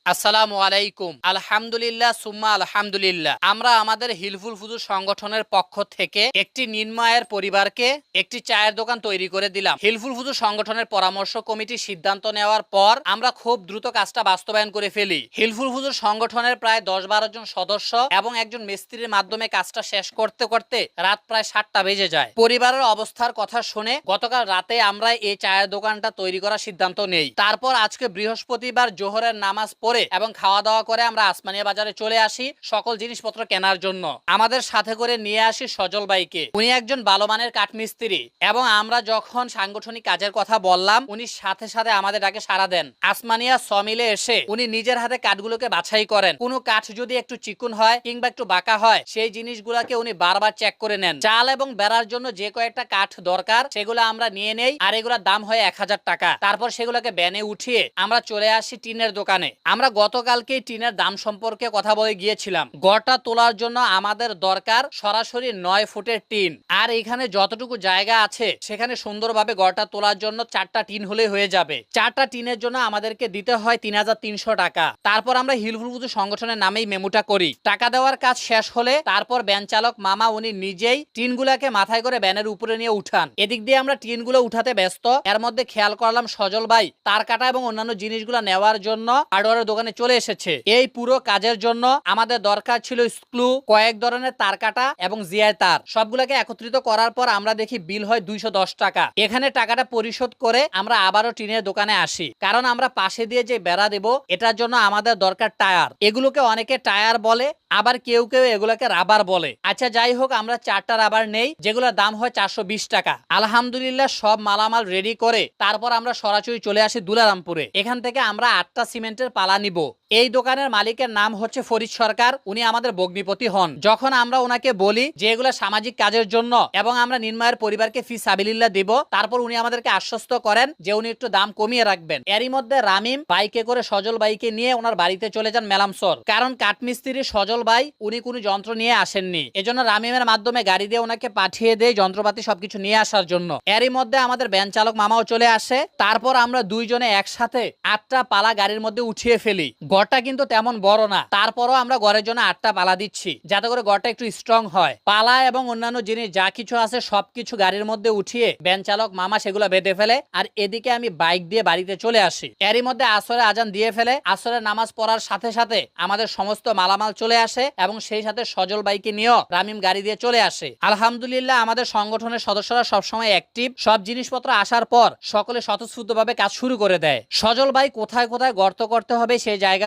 আসসালামু আলাইকুম। আলহামদুলিল্লাহ সুম্মা আলহামদুলিল্লাহ। আমরা আমাদের হিলফুল ফুজুর সংগঠনের পক্ষ থেকে একটি নির্মায়ের পরিবারকে একটি চায়ের দোকান তৈরি করে দিলাম। হিলফুল ফুজুর সংগঠনের পরামর্শ কমিটি সিদ্ধান্ত নেওয়ার পর আমরা খুব দ্রুত কাজটা বাস্তবায়ন করে ফেলি। হিলফুল ফুজুর সংগঠনের প্রায় 10-12 জন সদস্য এবং একজন মিস্ত্রির মাধ্যমে কাজটা শেষ করতে করতে রাত প্রায় 7টা বেজে যায়। পরিবারের অবস্থার কথা শুনে গতকাল রাতে আমরা এই চায়ের দোকানটা তৈরি করার সিদ্ধান্ত নেই। তারপর আজকে বৃহস্পতিবার জোহরের নামাজ পড়ে এবং খাওয়া দাওয়া করে আমরা আসমানিয়া বাজারে চলে আসি সকল জিনিসপত্র কেনার জন্য। আমাদের সাথে করে নিয়ে আসি সজল ভাইকে। উনি একজন ভালো মানের কাঠমিস্ত্রি এবং আমরা যখন সাংগঠনিক কাজের কথা বললাম উনি সাথে সাথে আমাদের ডাকে সাড়া দেন। আসমানিয়া সমিলে এসে উনি নিজের হাতে কাঠগুলোকে বাছাই করেন। কোনো কাঠ যদি একটু চিকুন হয় কিংবা একটু বাঁকা হয় সেই জিনিসগুলোকে উনি বারবার চেক করে নেন। চাল এবং বেড়ার জন্য যে কয়েকটা কাঠ দরকার সেগুলো আমরা নিয়ে নেই আর এগুলোর দাম হয় 1000 টাকা। তারপর সেগুলোকে ব্যানে উঠিয়ে আমরা চলে আসি টিনের দোকানে। আমরা গতকালকে টিনের দাম সম্পর্কে কথা বলে গিয়েছিলাম। গড়টা তোলার জন্য আমাদের দরকার সরাসরি 9 ফুটের টিন। আর এখানে যতটুকু জায়গা আছে সেখানে সুন্দরভাবে গড়টা তোলার জন্য 4টা টিন হলে হয়ে যাবে। 4টা টিনের জন্য আমাদেরকে দিতে হয় 3300 টাকা। তারপর আমরা হিলফুল ফুজুর সংগঠনের নামেই মেমোটা করি। টাকা দেওয়ার কাজ শেষ হলে তারপর ভ্যান চালক মামা উনি নিজেই টিনগুলাকে মাথায় করে ভ্যানের উপরে নিয়ে উঠান। এদিক দিয়ে আমরা টিনগুলো উঠাতে ব্যস্ত। এর মধ্যে খেয়াল করলাম সজল ভাই তার কাটা এবং অন্যান্য জিনিসগুলো নেওয়ার জন্য হার্ডওয়্যারের দোকানে চলে এসেছে। এই পুরো কাজের জন্য আমাদের দরকার ছিল স্ক্রু, কয়েক ধরনের তার কাটা এবং জিআই তার। সবগুলোকে একত্রিত করার পর আমরা দেখি বিল হয় 210 টাকা। এখানে টাকাটা পরিশোধ করে আমরা আবারও টিনের দোকানে আসি, কারণ আমরা পাশে দিয়ে যে বেড়া দেব এটার জন্য আমাদের দরকার টায়ার। এগুলোকে অনেকে টায়ার বলে, আবার কেউ কেউ এগুলোকে রাবার বলে। আচ্ছা যাই হোক, আমরা 4টা রাবার নেই যেগুলোর দাম হয় 420 টাকা। আলহামদুলিল্লাহ সব মালামাল রেডি করে তারপর আমরা সরাসরি চলে আসি দুলারামপুরে। এখান থেকে আমরা 8টা সিমেন্টের পালা নিব। এই দোকানের মালিকের নাম হচ্ছে ফরিদ সরকার। উনি আমাদের ভগ্নিপতি হন। যখন আমরা ওনাকে বলি যে এগুলো সামাজিক কাজের জন্য এবং আমরা নির্মায়ের পরিবারকে ফি সাবিলিল্লাহ দিব, তারপর উনি আমাদেরকে আশ্বস্ত করেন যে উনি একটু দাম কমিয়ে রাখবেন। এরই মধ্যে রামিম বাইকে করে সজল বাইকে নিয়ে ওনার বাড়িতে চলে যান মেলামসর। কারণ কাঠমিস্ত্রি সজল ভাই উনি কোনো যন্ত্র নিয়ে আসেননি, এজন্য রামিমের মাধ্যমে গাড়ি দিয়ে ওনাকে পাঠিয়ে দেয় যন্ত্রপাতি সবকিছু নিয়ে আসার জন্য। এরই মধ্যে আমাদের ভ্যান চালক মামাও চলে আসে। তারপর আমরা দুইজনে একসাথে 8টা পালা গাড়ির মধ্যে উঠিয়ে ফেলি। গড়টা কিন্তু তেমন বড় না, তারপরও আমরা ঘরের জন্য 8টা পালা দিচ্ছি যাতে করে গড়টা একটু স্ট্রং হয়। পালা এবং অন্যান্য জিনিস যা কিছু আছে সবকিছু গাড়ির মধ্যে উঠিয়ে ভ্যান চালক মামা সেগুলো বেঁধে ফেলে। আর এদিকে আমি বাইক দিয়ে বাড়িতে চলে আসি। এরই মধ্যে আসরে আজান দিয়ে ফেলে। আসরের নামাজ পড়ার সাথে সাথে আমাদের সমস্ত মালামাল চলে আসে এবং সেই সাথে সজল বাইকে নিয়েও রামিম গাড়ি দিয়ে চলে আসে। আলহামদুলিল্লাহ আমাদের সংগঠনের সদস্যরা সবসময় অ্যাক্টিভ। সব জিনিসপত্র আসার পর সকলে স্বতঃস্ফূর্তভাবে কাজ শুরু করে দেয়। সজল ভাই কোথায় কোথায় গর্ত করতে হবে সেই জায়গা